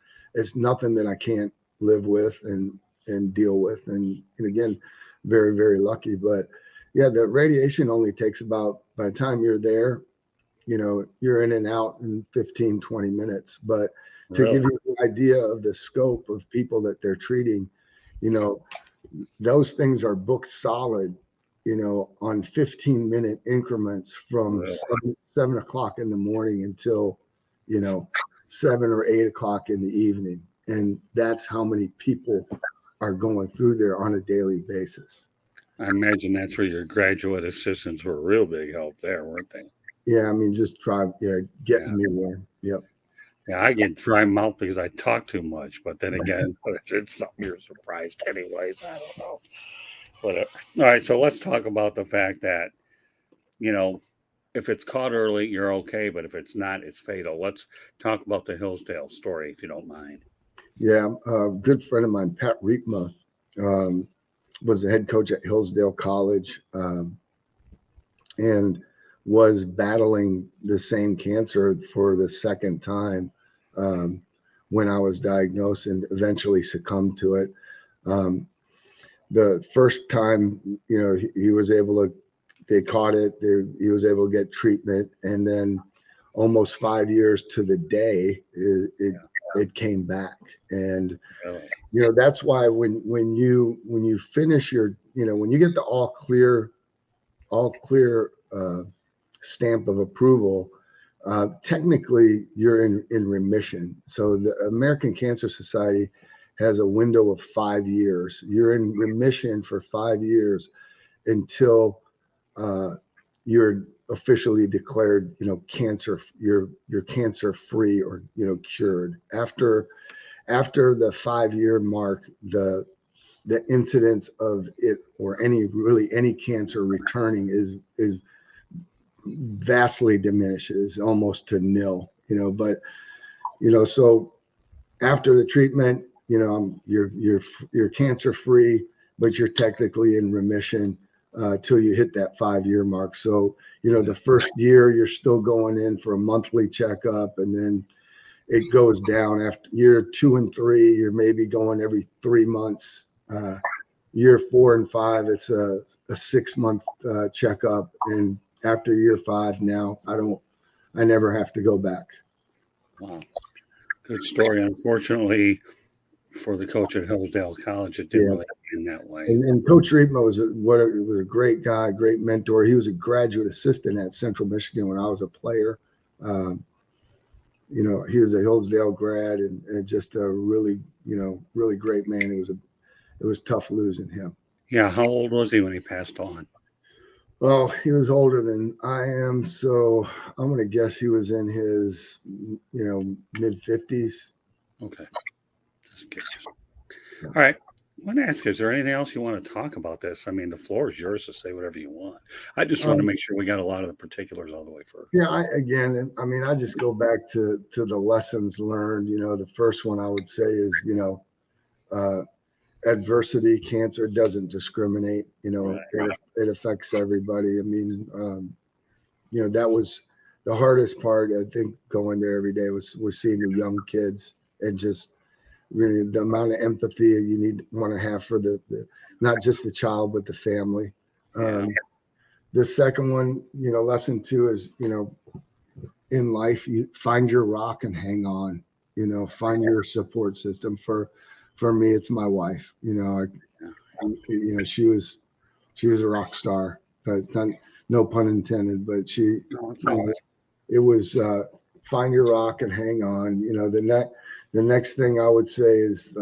nothing that I can't live with and deal with. And again, very, very lucky. But yeah, the radiation only takes about, by the time you're there, you're in and out in 15, 20 minutes. But to give you an idea of the scope of people that they're treating, those things are booked solid, on 15-minute increments from 7 o'clock in the morning until, 7 or 8 o'clock in the evening. And that's how many people are going through there on a daily basis. I imagine that's where your graduate assistants were a real big help there, weren't they? Yeah, I mean, just getting me there. Yep. Yeah, I get dry mouth because I talk too much, but then again, it's something you're surprised anyways. I don't know. Whatever. All right, so let's talk about the fact that, if it's caught early, you're okay, but if it's not, it's fatal. Let's talk about the Hillsdale story, if you don't mind. Yeah, a good friend of mine, Patriepma, was the head coach at Hillsdale College, and was battling the same cancer for the second time when I was diagnosed, and eventually succumbed to it. The first time, he was able to, they caught it, he was able to get treatment, and then almost 5 years to the day, it came back. And that's why when you finish your, when you get the all clear stamp of approval, technically you're in remission. So the American Cancer Society has a window of 5 years. You're in remission for 5 years until you're officially declared, cancer, you're cancer free, or, cured. After the 5 year mark, the incidence of it, or any cancer returning, is vastly diminishes, almost to nil. But so after the treatment, you're cancer free, but you're technically in remission till you hit that 5 year mark. So the first year you're still going in for a monthly checkup, and then it goes down. After year 2 and 3, you're maybe going every 3 months. Year 4 and 5, it's a 6-month checkup, and after year 5, now I never have to go back. Wow, good story. Unfortunately, for the coach at Hillsdale College, it didn't really end that way. And Coach Rima was a great guy, great mentor. He was a graduate assistant at Central Michigan when I was a player. He was a Hillsdale grad, and just a really great man. It was tough losing him. Yeah, how old was he when he passed on? Well, he was older than I am, so I'm going to guess he was in his, mid-50s. Okay. Just curious. All right. I want to ask, is there anything else you want to talk about this? I mean, the floor is yours to say whatever you want. I just want to make sure we got a lot of the particulars all the way through. Yeah, I just go back to the lessons learned. The first one I would say is, adversity, cancer doesn't discriminate. Right. It affects everybody. I mean, that was the hardest part, I think, going there every day was seeing the young kids, and just really the amount of empathy you want to have for the not just the child, but the family. The second one, lesson 2 is, in life, you find your rock and hang on, find your support system. For me, it's my wife. She was a rock star, but no pun intended. But it was find your rock and hang on. the next thing I would say is,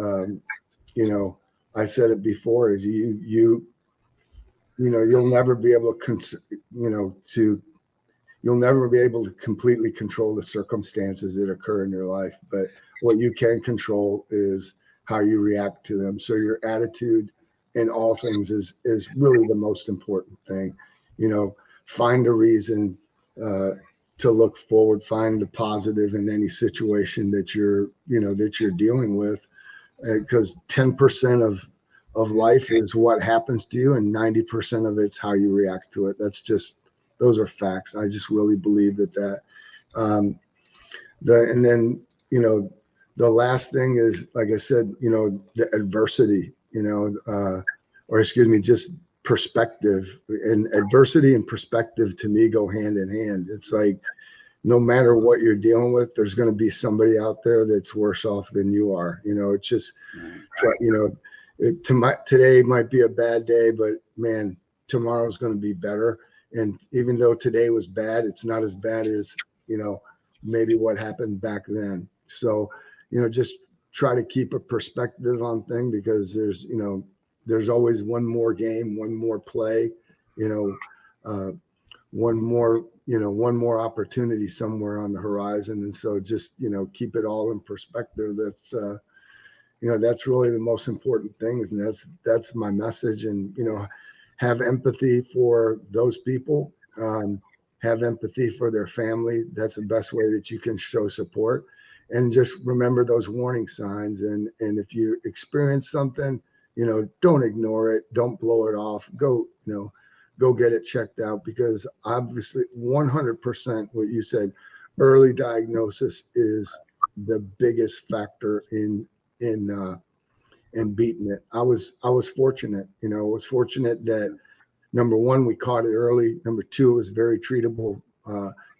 I said it before, is you'll never be able you'll never be able to completely control the circumstances that occur in your life, but what you can control is how you react to them. So your attitude in all things is really the most important thing. Find a reason to look forward, find the positive in any situation that you're dealing with, because 10% of life is what happens to you, and 90% of it's how you react to it. Those are facts. I just really believe that. And then, the last thing is, like I said, the adversity, or excuse me, just perspective. And adversity and perspective to me go hand in hand. It's like, no matter what you're dealing with, there's going to be somebody out there that's worse off than you are. It's just, today might be a bad day, but man, tomorrow's going to be better. And even though today was bad, it's not as bad as, maybe what happened back then. So, just try to keep a perspective on things, because there's always one more game, one more play, one more opportunity somewhere on the horizon. And so just, keep it all in perspective. That's really the most important things. And that's my message. And, have empathy for those people, have empathy for their family. That's the best way that you can show support. And just remember those warning signs. And if you experience something, don't ignore it. Don't blow it off. Go get it checked out, because obviously 100% what you said, early diagnosis is the biggest factor in beating it. I was fortunate, that number one, we caught it early. Number two, it was very treatable.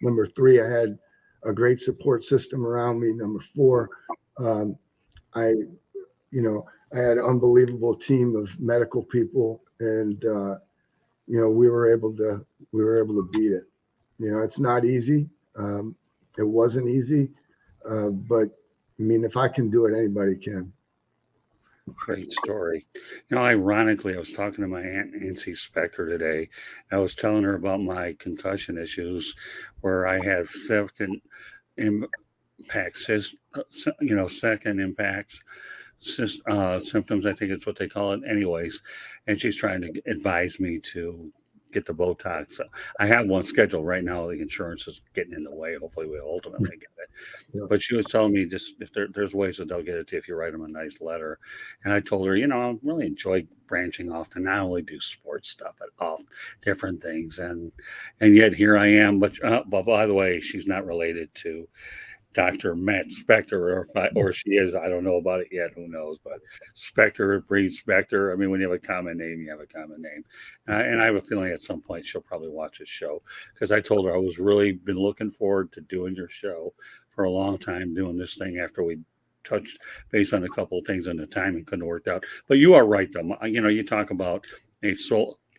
Number three, I had a great support system around me. Number four, I had an unbelievable team of medical people, and we were able to beat it. It's not easy. It wasn't easy, but I mean, if I can do it, anybody can. Great story. Ironically, I was talking to my Aunt Nancy Spector today. I was telling her about my concussion issues, where I have second impacts, second impacts, symptoms, I think it's what they call it. Anyways, and she's trying to advise me to get the Botox. So I have one scheduled right now. The insurance is getting in the way. Hopefully we'll ultimately get it. Yeah. But she was telling me, just if there's ways that they'll get it to you if you write them a nice letter. And I told her, I really enjoy branching off to not only do sports stuff, but off different things. And yet here I am. But by the way, she's not related to Dr. Matt Spector, or she is. I don't know about it yet. Who knows? But Spector breeds Spector. I mean, when you have a common name, you have a common name. And I have a feeling at some point she'll probably watch this show, because I told her I was really been looking forward to doing your show for a long time, doing this thing after we touched base on a couple of things and the timing couldn't have worked out. But you are right, though. You talk about a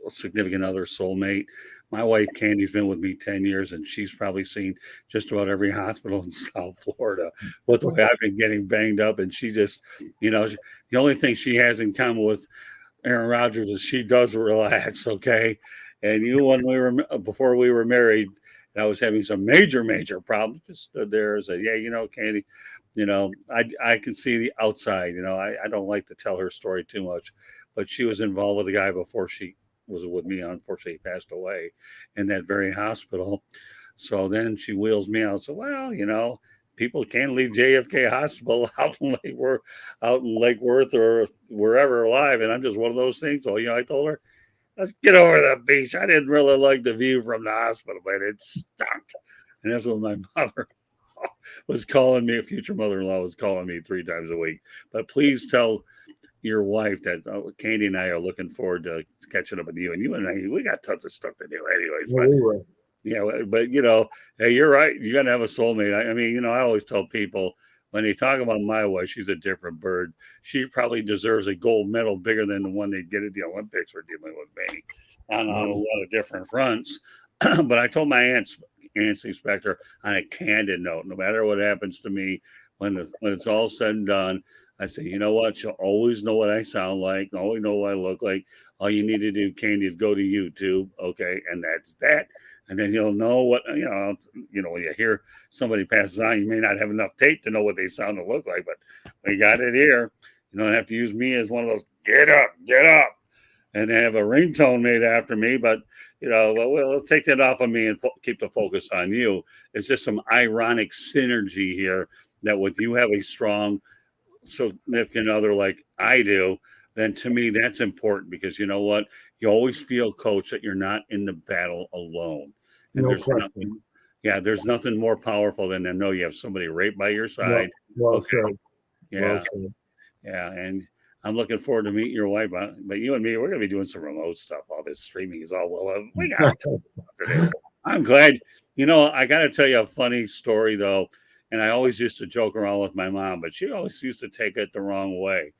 significant other, soulmate. My wife, Candy's been with me 10 years, and she's probably seen just about every hospital in South Florida with the way I've been getting banged up. And she just, the only thing she has in common with Aaron Rodgers is she does relax, okay? And before we were married, and I was having some major problems, just stood there and said, yeah, Candy, I can see the outside. I don't like to tell her story too much, but she was involved with a guy before she was with me. Unfortunately, he passed away in that very hospital. So then she wheels me out. So, well, people can't leave JFK Hospital out in Lake Worth or wherever alive. And I'm just one of those things. So, I told her, let's get over the beach. I didn't really like the view from the hospital, but it stunk. And that's when my mother was calling me. A future mother-in-law was calling me 3 times a week. But please tell your wife that Candy and I are looking forward to catching up with you. And you and I, we got tons of stuff to do anyways. But, hey, you're right. You're going to have a soulmate. I mean, I always tell people, when they talk about my wife, she's a different bird. She probably deserves a gold medal bigger than the one they get at the Olympics for dealing with me on a lot of different fronts. But I told my Aunt Nancy Spector on a candid note, no matter what happens to me, when it's all said and done, I say, you know what? You'll always know what I sound like, always know what I look like. All you need to do, Candy, is go to YouTube, okay, and that's that. And then you'll know what when you hear somebody passes on, you may not have enough tape to know what they sound and look like, but we got it here. You don't have to use me as one of those get up, and they have a ringtone made after me, but let's take that off of me and keep the focus on you. It's just some ironic synergy here that with you have a strong significant other like I do, then to me that's important because you know what? You always feel, Coach, that you're not in the battle alone. And No there's question. nothing, yeah, there's nothing more powerful than to know you have somebody right by your side. Well said. Yeah. Well said. Yeah. And I'm looking forward to meeting your wife. But you and me, we're going to be doing some remote stuff. All this streaming is all we got to do. I'm glad. I got to tell you a funny story, though. And I always used to joke around with my mom, but she always used to take it the wrong way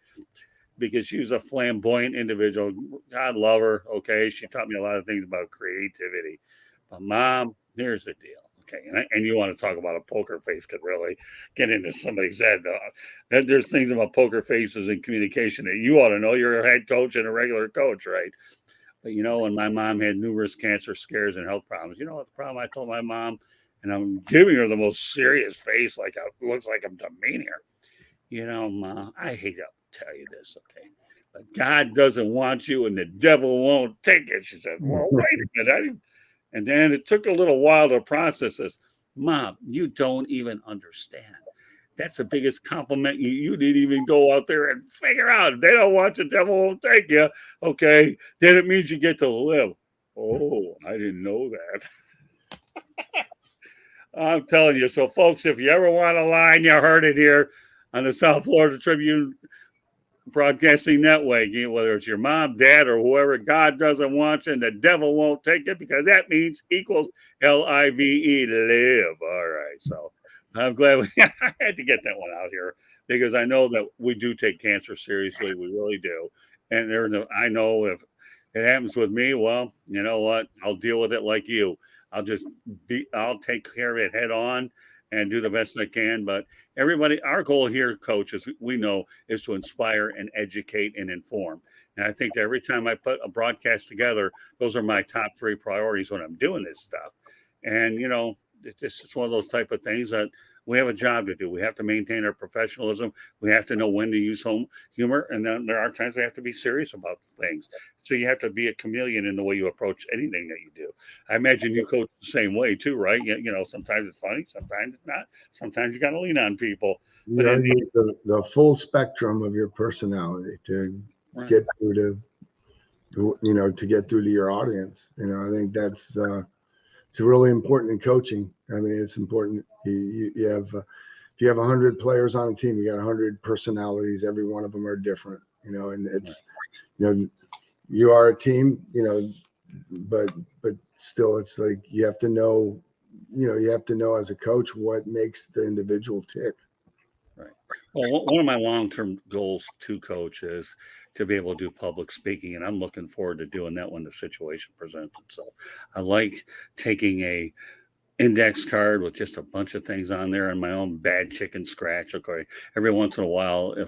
because she was a flamboyant individual. God love her. Okay. She taught me a lot of things about creativity. But, Mom, here's the deal. Okay. And you want to talk about a poker face could really get into somebody's head. There's things about poker faces and communication that you ought to know. You're a head coach and a regular coach, right? But, when my mom had numerous cancer scares and health problems, you know what the problem? I told my mom, and I'm giving her the most serious face, like it looks like I'm demeaning her. Ma, I hate to tell you this, okay? But God doesn't want you and the devil won't take it. She said, well, wait a minute. And then it took a little while to process this. Mom, you don't even understand. That's the biggest compliment. You didn't even go out there and figure out. If they don't want you, the devil won't take you. Okay. Then it means you get to live. Oh, I didn't know that. I'm telling you. So, folks, if you ever want a line, you heard it here on the South Florida Tribune Broadcasting Network, whether it's your mom, dad, or whoever. God doesn't want you and the devil won't take it because that means equals LIVE, live. All right. So I'm glad I had to get that one out here because I know that we do take cancer seriously. We really do. And I know if it happens with me, well, you know what? I'll deal with it like you. I'll take care of it head on and do the best I can. But everybody, our goal here, Coach, as we know, is to inspire and educate and inform. And I think that every time I put a broadcast together, those are my top 3 priorities when I'm doing this stuff. And, it's just one of those type of things that we have a job to do. We have to maintain our professionalism. We have to know when to use humor. And then there are times we have to be serious about things. So you have to be a chameleon in the way you approach anything that you do. I imagine you coach the same way too, right? Sometimes it's funny, sometimes it's not. Sometimes you got to lean on people. But you need the full spectrum of your personality to get through to get through to your audience. I think that's it's really important in coaching. I mean, it's important. You have if you have 100 players on a team, you got 100 personalities. Every one of them are different. And it's you are a team. But still, it's like you have to know. You have to know as a coach what makes the individual tick. Right. Well, one of my long-term goals to coach is to be able to do public speaking, and I'm looking forward to doing that when the situation presents itself. I like taking a index card with just a bunch of things on there and my own bad chicken scratch. Okay. Every once in a while, if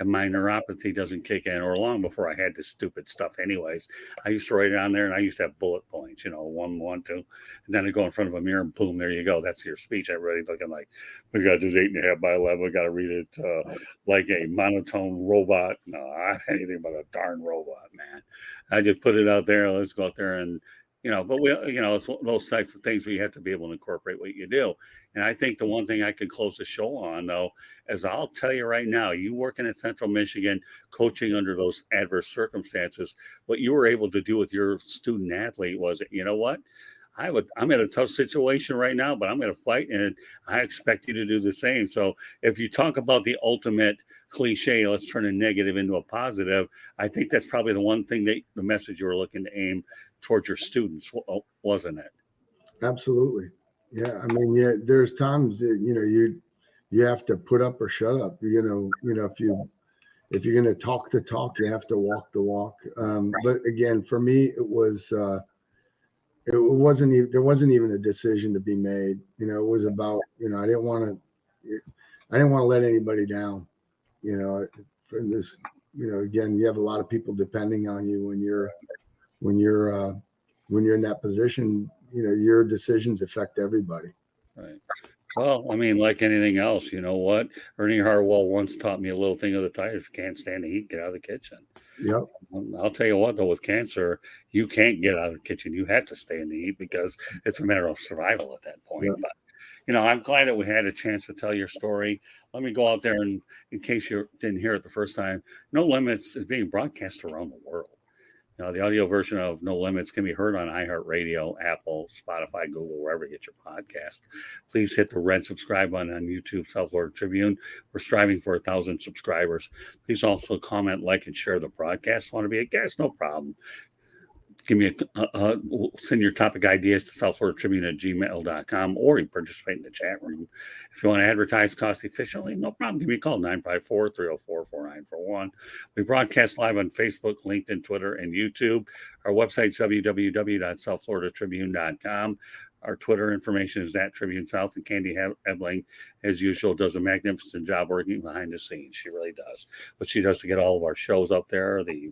my neuropathy doesn't kick in, or long before I had this stupid stuff anyways, I used to write it on there and I used to have bullet points, 1, 2, and then I go in front of a mirror and boom, there you go. That's your speech. Everybody's looking like, we got this 8.5 by 11. We got to read it like a monotone robot. No, I don't have anything but a darn robot, man. I just put it out there. Let's go out there and but it's those types of things where you have to be able to incorporate what you do. And I think the one thing I could close the show on, though, is I'll tell you right now, you working at Central Michigan, coaching under those adverse circumstances, what you were able to do with your student athlete was, you know what? I'm in a tough situation right now, but I'm going to fight, and I expect you to do the same. So if you talk about the ultimate cliche, let's turn a negative into a positive, I think that's probably the one thing the message you were looking to aim towards your students, wasn't it? Absolutely. Yeah. I mean, there's times that, you have to put up or shut up. If you're going to talk the talk, you have to walk the walk. But again, for me, there wasn't even a decision to be made. It was about, I didn't want to, I didn't want to let anybody down, for this, again, you have a lot of people depending on you when you're in that position. Your decisions affect everybody. Right. Well, I mean, like anything else, you know what? Ernie Harwell once taught me a little thing of the title: if you can't stand the heat, get out of the kitchen. Yep. I'll tell you what, though, with cancer, you can't get out of the kitchen. You have to stay in the heat because it's a matter of survival at that point. Yep. But, I'm glad that we had a chance to tell your story. Let me go out there and, in case you didn't hear it the first time, No Limits is being broadcast around the world. The audio version of No Limits can be heard on iHeartRadio, Apple, Spotify, Google, wherever you get your podcast. Please hit the red subscribe button on YouTube, South Florida Tribune. We're striving for 1,000 subscribers. Please also comment, like, and share the broadcast. Want to be a guest? No problem. Give me send your topic ideas to southfloridatribune@gmail.com, or you participate in the chat room. If you want to advertise cost efficiently, no problem. Give me a call, 954-304-4941. We broadcast live on Facebook, LinkedIn, Twitter, and YouTube. Our website's www.southfloridatribune.com. Our Twitter information is @Tribune South, and Candy Ebling, as usual, does a magnificent job working behind the scenes. She really does. What she does to get all of our shows up there, the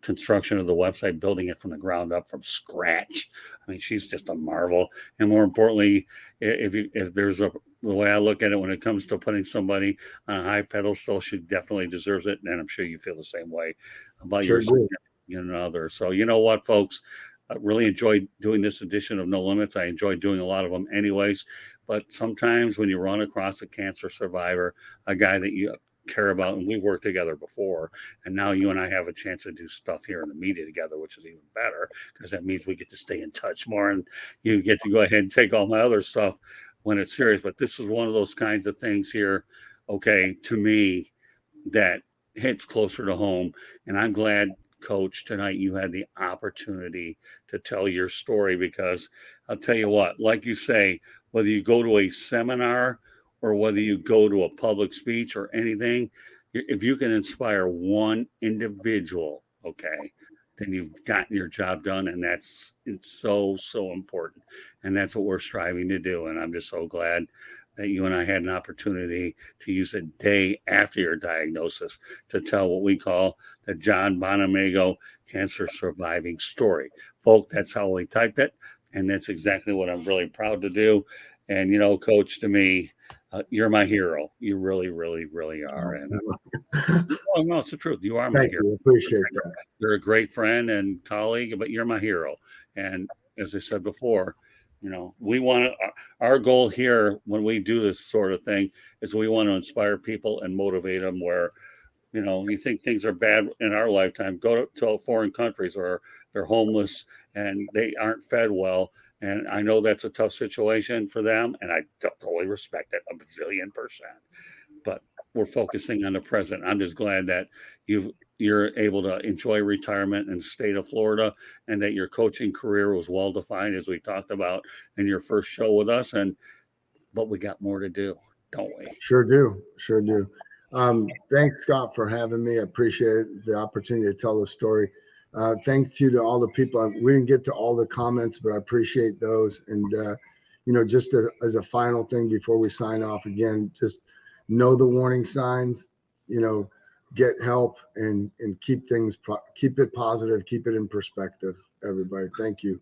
construction of the website, building it from the ground up, from scratch. I mean, she's just a marvel. And more importantly, if there's the way I look at it, when it comes to putting somebody on a high pedestal, she definitely deserves it. And I'm sure you feel the same way about your significant other. So you know what, folks, I really enjoyed doing this edition of No Limits. I enjoyed doing a lot of them anyways. But sometimes when you run across a cancer survivor, a guy that you care about, and we've worked together before, and now you and I have a chance to do stuff here in the media together, which is even better because that means we get to stay in touch more, and you get to go ahead and take all my other stuff when it's serious. But this is one of those kinds of things here, okay, to me, that hits closer to home. And I'm glad, Coach, tonight you had the opportunity to tell your story, because I'll tell you what, like you say, whether you go to a seminar or whether you go to a public speech or anything, if you can inspire one individual, okay, then you've gotten your job done. And it's so, so important. And that's what we're striving to do. And I'm just so glad that you and I had an opportunity to use a day after your diagnosis to tell what we call the John Bonamego cancer surviving story. Folk, that's how we typed it. And that's exactly what I'm really proud to do. And, Coach, to me, you're my hero. You really, really, really are. And no, it's the truth. You are my hero. I appreciate that. You're a great friend and colleague, but you're my hero. And as I said before, we want to, our goal here when we do this sort of thing is we want to inspire people and motivate them where, you think things are bad in our lifetime, go to foreign countries where they're homeless and they aren't fed well. And I know that's a tough situation for them, and I totally respect it 1,000,000,000%. But we're focusing on the present. I'm just glad that you're able to enjoy retirement in the state of Florida, and that your coaching career was well defined, as we talked about in your first show with us. But we got more to do, don't we? Sure do. Thanks, Scott, for having me. I appreciate the opportunity to tell the story. Thanks to all the people. We didn't get to all the comments, but I appreciate those. And, just as a final thing before we sign off again, just know the warning signs, get help and keep it positive, keep it in perspective, everybody. Thank you.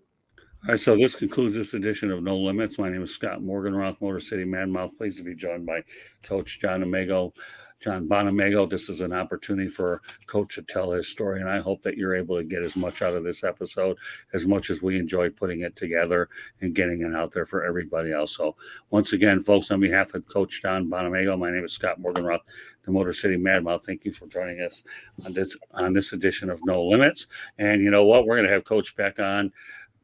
All right, so this concludes this edition of No Limits. My name is Scott Morganroth, Motor City Madmouth. Pleased to be joined by Coach John Bonamego. This is an opportunity for Coach to tell his story, and I hope that you're able to get as much out of this episode as much as we enjoy putting it together and getting it out there for everybody else. So once again, folks, on behalf of Coach John Bonamego, my name is Scott Morganroth, the Motor City Madmouth. Thank you for joining us on this edition of No Limits. And you know what? We're going to have Coach back on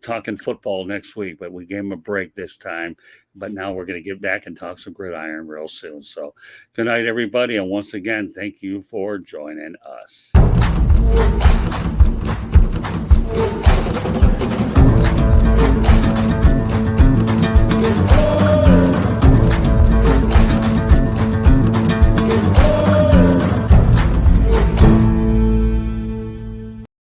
talking football next week, but we gave him a break this time. But now we're going to get back and talk some gridiron real soon. So good night, everybody. And once again, thank you for joining us.